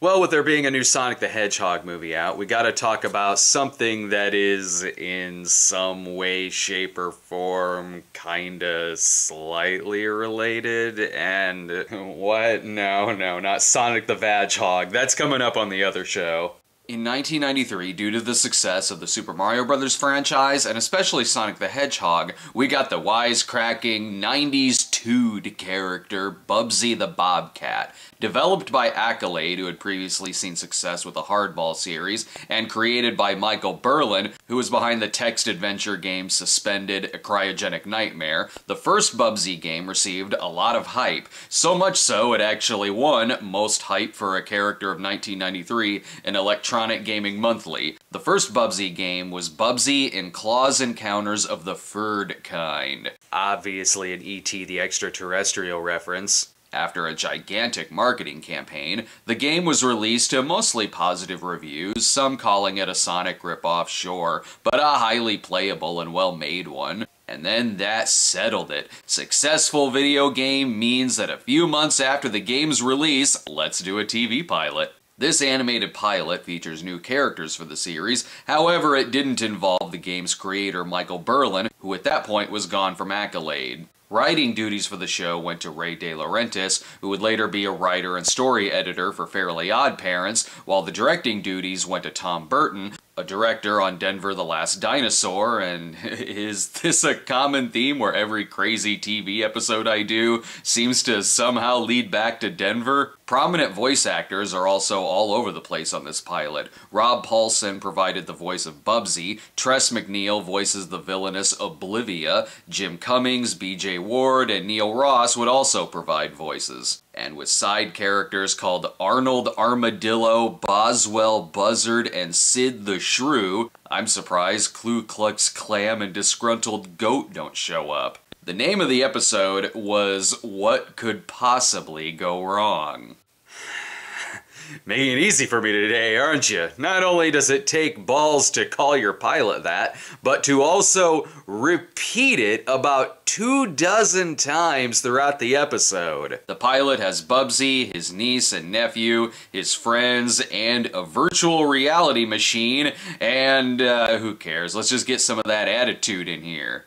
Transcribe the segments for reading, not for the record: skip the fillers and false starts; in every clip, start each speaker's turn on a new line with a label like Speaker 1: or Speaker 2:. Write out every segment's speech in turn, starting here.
Speaker 1: Well, with there being a new Sonic the Hedgehog movie out, we gotta talk about something that is in some way, shape, or form kinda slightly related, and what? No, not Sonic the Hedgehog. That's coming up on the other show. In 1993, due to the success of the Super Mario Bros. Franchise, and especially Sonic the Hedgehog, we got the wisecracking 90s Toad character, Bubsy the Bobcat. Developed by Accolade, who had previously seen success with the Hardball series, and created by Michael Berlin, who was behind the text-adventure game Suspended: A Cryogenic Nightmare, the first Bubsy game received a lot of hype. So much so, it actually won Most Hype for a Character of 1993 in Electronic Gaming Monthly. The first Bubsy game was Bubsy in Claws Encounters of the Furred Kind. Obviously an E.T. the Extraterrestrial reference. After a gigantic marketing campaign, the game was released to mostly positive reviews, some calling it a Sonic ripoff, sure, but a highly playable and well-made one. And then that settled it. Successful video game means that a few months after the game's release, let's do a TV pilot. This animated pilot features new characters for the series, however it didn't involve the game's creator Michael Berlin, who at that point was gone from Accolade. Writing duties for the show went to Ray De Laurentiis, who would later be a writer and story editor for Fairly Odd Parents, while the directing duties went to Tom Burton, a director on Denver the Last Dinosaur, and is this a common theme where every crazy TV episode I do seems to somehow lead back to Denver? Prominent voice actors are also all over the place on this pilot. Rob Paulsen provided the voice of Bubsy, Tress MacNeille voices the villainous Oblivia, Jim Cummings, BJ Ward, and Neil Ross would also provide voices. And with side characters called Arnold Armadillo, Boswell Buzzard, and Sid the Shrew, I'm surprised Ku Klux Klan and Disgruntled Goat don't show up. The name of the episode was What Could Possibly Go Wrong? Making it easy for me today, aren't you? Not only does it take balls to call your pilot that, but to also repeat it about 24 times throughout the episode. The pilot has Bubsy, his niece and nephew, his friends, and a virtual reality machine, and who cares? Let's just get some of that attitude in here.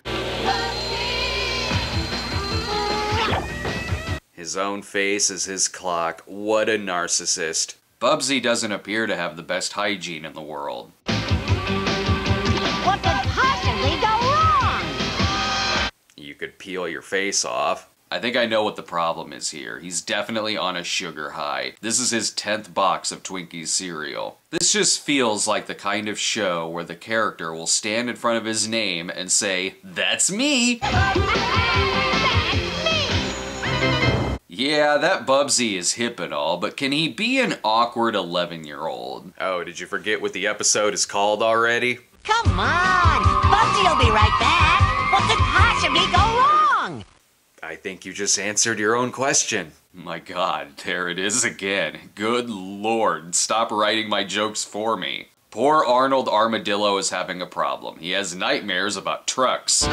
Speaker 1: His own face is his clock. What a narcissist. Bubsy doesn't appear to have the best hygiene in the world.
Speaker 2: What could possibly go wrong?
Speaker 1: You could peel your face off. I think I know what the problem is here. He's definitely on a sugar high. This is his 10th box of Twinkies cereal. This just feels like the kind of show where the character will stand in front of his name and say, "That's me!" Yeah, that Bubsy is hip and all, but can he be an awkward 11-year-old? Oh, did you forget what the episode is called already?
Speaker 2: Come on! Bubsy will be right back! What could possibly go wrong?
Speaker 1: I think you just answered your own question. My God, there it is again. Good Lord, stop writing my jokes for me. Poor Arnold Armadillo is having a problem. He has nightmares about trucks.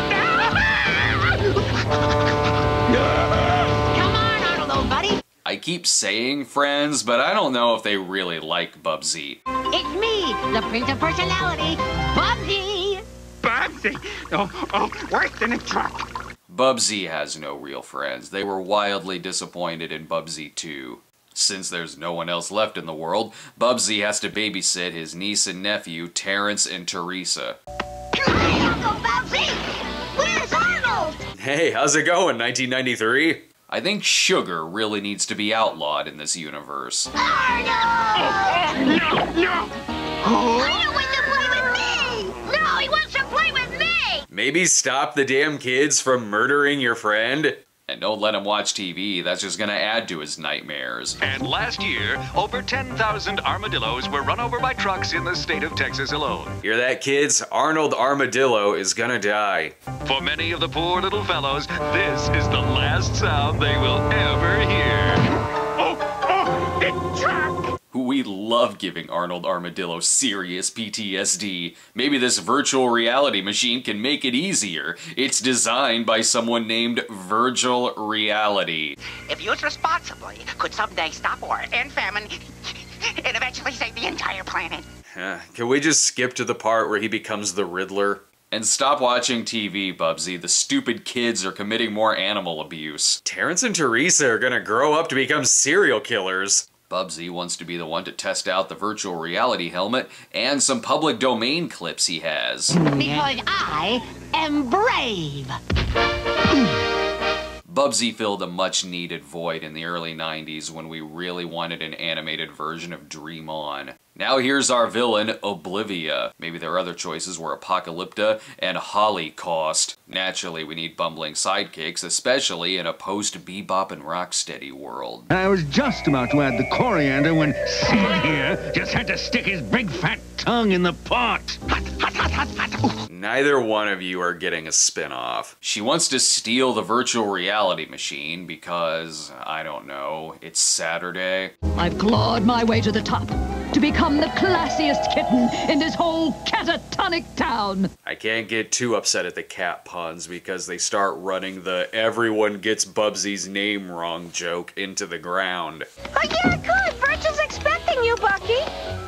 Speaker 1: I keep saying friends, but I don't know if they really like Bubsy.
Speaker 2: It's me, the Prince of Personality, Bubsy!
Speaker 3: Bubsy? Oh, worse than a truck.
Speaker 1: Bubsy has no real friends. They were wildly disappointed in Bubsy 2. Since there's no one else left in the world, Bubsy has to babysit his niece and nephew, Terrence and Teresa.
Speaker 2: Hey, Uncle Bubsy! Where's Arnold?
Speaker 1: Hey, how's it going, 1993? I think sugar really needs to be outlawed in this universe.
Speaker 2: Arnold!
Speaker 3: No!
Speaker 2: Arnold wants to play with me! No, he wants to play with me!
Speaker 1: Maybe stop the damn kids from murdering your friend? And don't let him watch TV, that's just gonna add to his nightmares.
Speaker 4: And last year, over 10,000 armadillos were run over by trucks in the state of Texas alone.
Speaker 1: Hear that, kids? Arnold Armadillo is gonna die.
Speaker 4: For many of the poor little fellows, this is the last sound they will ever hear.
Speaker 3: Oh, the truck!
Speaker 1: We love giving Arnold Armadillo serious PTSD. Maybe this virtual reality machine can make it easier. It's designed by someone named Virgil Reality.
Speaker 5: If used responsibly, could someday stop war and famine
Speaker 3: planet.
Speaker 1: Can we just skip to the part where he becomes the Riddler? And stop watching TV, Bubsy. The stupid kids are committing more animal abuse. Terrence and Teresa are gonna grow up to become serial killers. Bubsy wants to be the one to test out the virtual reality helmet and some public domain clips he has.
Speaker 2: Because I am brave.
Speaker 1: Bubsy filled a much-needed void in the early 90s when we really wanted an animated version of Dream On. Now here's our villain, Oblivia. Maybe their other choices were Apocalypta and Holocaust. Naturally, we need bumbling sidekicks, especially in a post-Bebop and Rocksteady world.
Speaker 3: I was just about to add the coriander when Sid here just had to stick his big fat tongue in the pot. Hot, hot, hot, hot, hot.
Speaker 1: Neither one of you are getting a spin-off. She wants to steal the virtual reality machine because, I don't know, it's Saturday.
Speaker 5: I've clawed my way to the top to become the classiest kitten in this whole catatonic town.
Speaker 1: I can't get too upset at the cat puns because they start running the everyone gets Bubsy's name wrong joke into the ground.
Speaker 2: Oh, yeah, good. Virtual's expecting you, Bucky.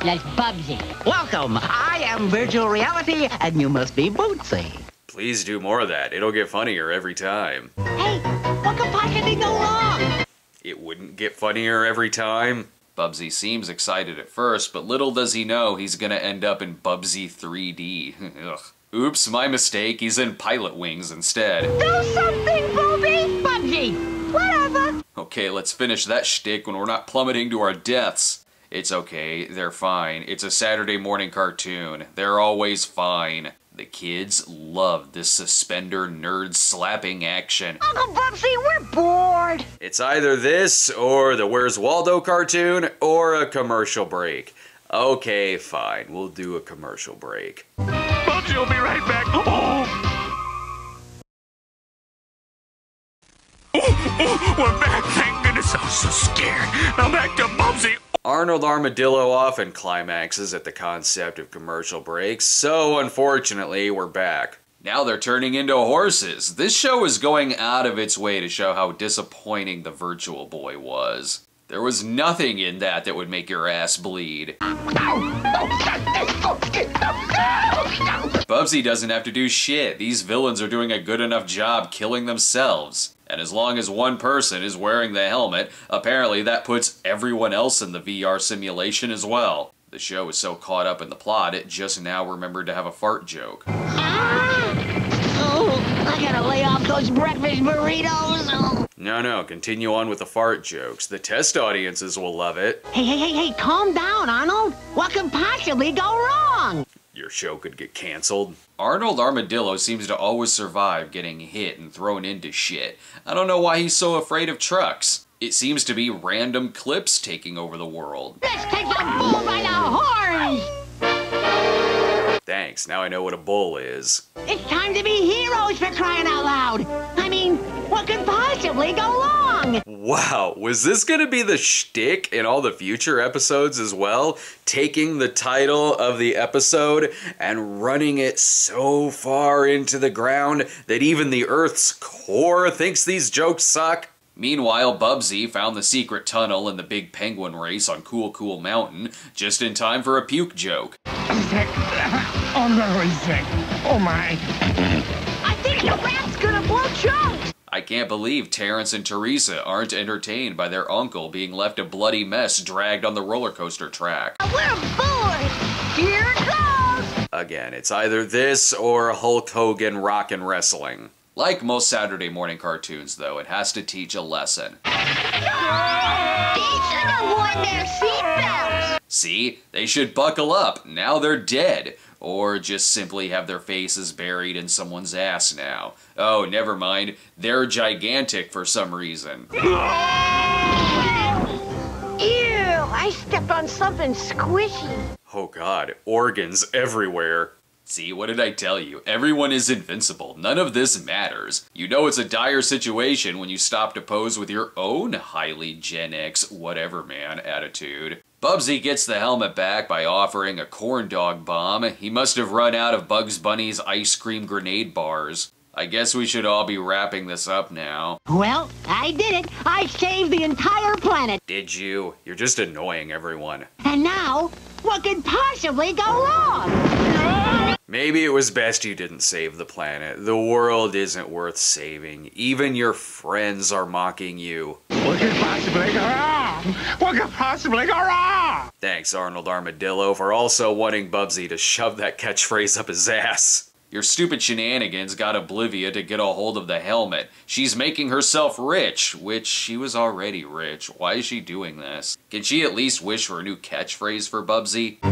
Speaker 2: That's Bubsy. Welcome. I am virtual reality, and you must be Bootsy.
Speaker 1: Please do more of that. It'll get funnier every time.
Speaker 2: Hey, what could possibly go wrong?
Speaker 1: It wouldn't get funnier every time. Bubsy seems excited at first, but little does he know he's gonna end up in Bubsy 3D. Ugh. Oops, my mistake. He's in Pilot Wings instead.
Speaker 2: Do something, Booby! Bubsy, whatever.
Speaker 1: Okay, let's finish that shtick when we're not plummeting to our deaths. It's okay, they're fine. It's a Saturday morning cartoon. They're always fine. The kids love this suspender nerd slapping action.
Speaker 2: Uncle Bubsy, we're bored.
Speaker 1: It's either this, or the Where's Waldo cartoon, or a commercial break. Okay, fine, we'll do a commercial break.
Speaker 4: Bubsy will be right back. We're back, thank goodness. I was so scared. Now back to Bubsy.
Speaker 1: Arnold Armadillo often climaxes at the concept of commercial breaks, so unfortunately, we're back. Now they're turning into horses. This show is going out of its way to show how disappointing the Virtual Boy was. There was nothing in that would make your ass bleed. Bubsy doesn't have to do shit. These villains are doing a good enough job killing themselves. And as long as one person is wearing the helmet, apparently that puts everyone else in the VR simulation as well. The show is so caught up in the plot, it just now remembered to have a fart joke.
Speaker 2: Oh, I gotta lay off those breakfast burritos. Oh.
Speaker 1: No, continue on with the fart jokes. The test audiences will love it.
Speaker 2: Hey, calm down, Arnold. What could possibly go wrong?
Speaker 1: Your show could get canceled. Arnold Armadillo seems to always survive getting hit and thrown into shit. I don't know why he's so afraid of trucks. It seems to be random clips taking over the world.
Speaker 2: Let's take the bull by the horns!
Speaker 1: Thanks, now I know what a bull is.
Speaker 2: It's time to be heroes for crying out loud! I mean, what could possibly go wrong?
Speaker 1: Wow, was this gonna be the shtick in all the future episodes as well? Taking the title of the episode and running it so far into the ground that even the Earth's core thinks these jokes suck? Meanwhile, Bubsy found the secret tunnel in the big penguin race on Cool Cool Mountain just in time for a puke joke.
Speaker 3: I'm sick. I'm very sick. Oh my.
Speaker 2: I think the rat's gonna blow chunks!
Speaker 1: I can't believe Terrence and Teresa aren't entertained by their uncle being left a bloody mess dragged on the roller coaster track.
Speaker 2: We're bored! Here it goes!
Speaker 1: Again, it's either this or Hulk Hogan rockin' wrestling. Like most Saturday morning cartoons, though, it has to teach a lesson.
Speaker 2: They should have worn their seatbelts!
Speaker 1: See? They should buckle up. Now they're dead. Or just simply have their faces buried in someone's ass now. Oh, never mind. They're gigantic for some reason.
Speaker 2: Ew! I stepped on something squishy.
Speaker 1: Oh god, organs everywhere. See, what did I tell you? Everyone is invincible. None of this matters. You know it's a dire situation when you stop to pose with your own highly Gen X whatever man attitude. Bubsy gets the helmet back by offering a corn dog bomb. He must have run out of Bugs Bunny's ice cream grenade bars. I guess we should all be wrapping this up now.
Speaker 2: Well, I did it. I saved the entire planet.
Speaker 1: Did you? You're just annoying everyone.
Speaker 2: And now, what could possibly go wrong?
Speaker 1: Maybe it was best you didn't save the planet. The world isn't worth saving. Even your friends are mocking you.
Speaker 3: What could possibly go wrong? What could possibly go wrong?
Speaker 1: Thanks, Arnold Armadillo, for also wanting Bubsy to shove that catchphrase up his ass. Your stupid shenanigans got Oblivia to get a hold of the helmet. She's making herself rich, which she was already rich. Why is she doing this? Can she at least wish for a new catchphrase for Bubsy?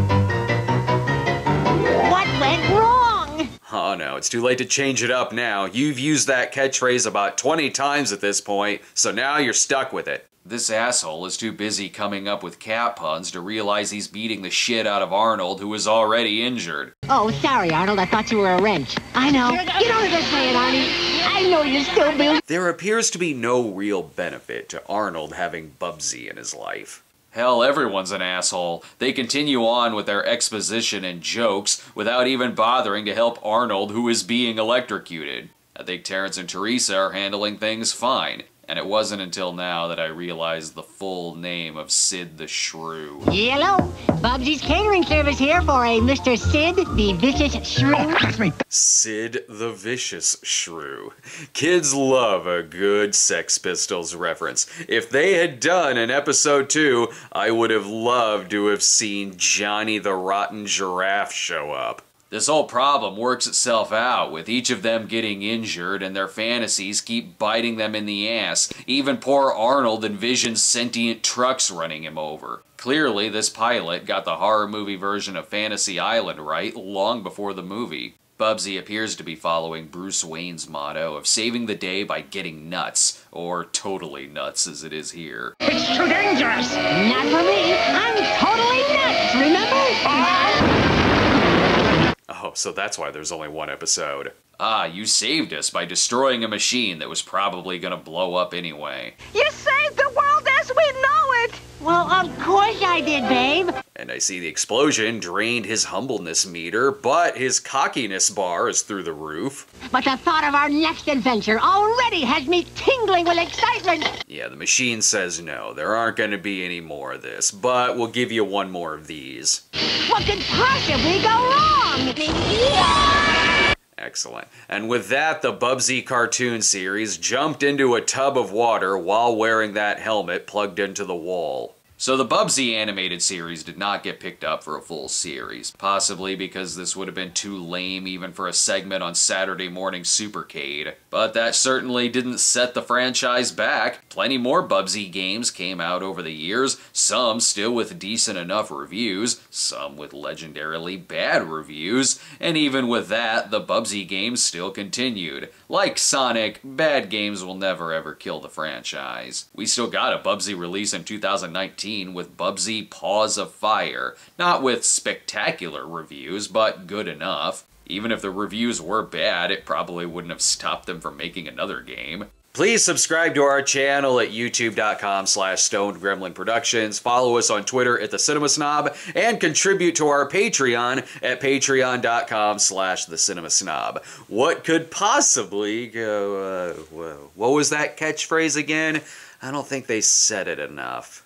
Speaker 2: What went wrong?
Speaker 1: Oh no, it's too late to change it up now. You've used that catchphrase about 20 times at this point, so now you're stuck with it. This asshole is too busy coming up with cat puns to realize he's beating the shit out of Arnold, who is already injured.
Speaker 2: Oh, sorry, Arnold. I thought you were a wrench. I know. You don't have to say it, Arnie. I know you're still Bill.
Speaker 1: There appears to be no real benefit to Arnold having Bubsy in his life. Hell, everyone's an asshole. They continue on with their exposition and jokes without even bothering to help Arnold, who is being electrocuted. I think Terrence and Teresa are handling things fine. And it wasn't until now that I realized the full name of Sid the Shrew.
Speaker 2: Hello, Bubsy's catering service here for a Mr. Sid the Vicious Shrew.
Speaker 3: Oh, that's me.
Speaker 1: Sid the Vicious Shrew. Kids love a good Sex Pistols reference. If they had done an episode 2, I would have loved to have seen Johnny the Rotten Giraffe show up. This whole problem works itself out, with each of them getting injured and their fantasies keep biting them in the ass. Even poor Arnold envisions sentient trucks running him over. Clearly, this pilot got the horror movie version of Fantasy Island right long before the movie. Bubsy appears to be following Bruce Wayne's motto of saving the day by getting nuts, or totally nuts as it is here.
Speaker 3: It's too dangerous.
Speaker 2: Not for me. I'm totally nuts, remember?
Speaker 1: Oh, so that's why there's only one episode. Ah, you saved us by destroying a machine that was probably gonna blow up anyway.
Speaker 6: You saved the world as we know it!
Speaker 2: Well, of course I did, babe.
Speaker 1: And I see the explosion drained his humbleness meter, but his cockiness bar is through the roof.
Speaker 2: But the thought of our next adventure already has me tingling with excitement.
Speaker 1: Yeah, the machine says no, there aren't gonna be any more of this, but we'll give you one more of these.
Speaker 2: What could possibly go wrong? Yeah!
Speaker 1: Excellent. And with that, the Bubsy cartoon series jumped into a tub of water while wearing that helmet plugged into the wall. So the Bubsy animated series did not get picked up for a full series, possibly because this would have been too lame even for a segment on Saturday Morning Supercade. But that certainly didn't set the franchise back. Plenty more Bubsy games came out over the years, some still with decent enough reviews, some with legendarily bad reviews, and even with that, the Bubsy games still continued. Like Sonic, bad games will never ever kill the franchise. We still got a Bubsy release in 2019 with Bubsy Paws of Fire. Not with spectacular reviews, but good enough. Even if the reviews were bad, it probably wouldn't have stopped them from making another game. Please subscribe to our channel at youtube.com/StonedGremlin Productions. Follow us on Twitter at TheCinemaSnob, and contribute to our Patreon at patreon.com/TheCinemaSnob. What could possibly go, what was that catchphrase again? I don't think they said it enough.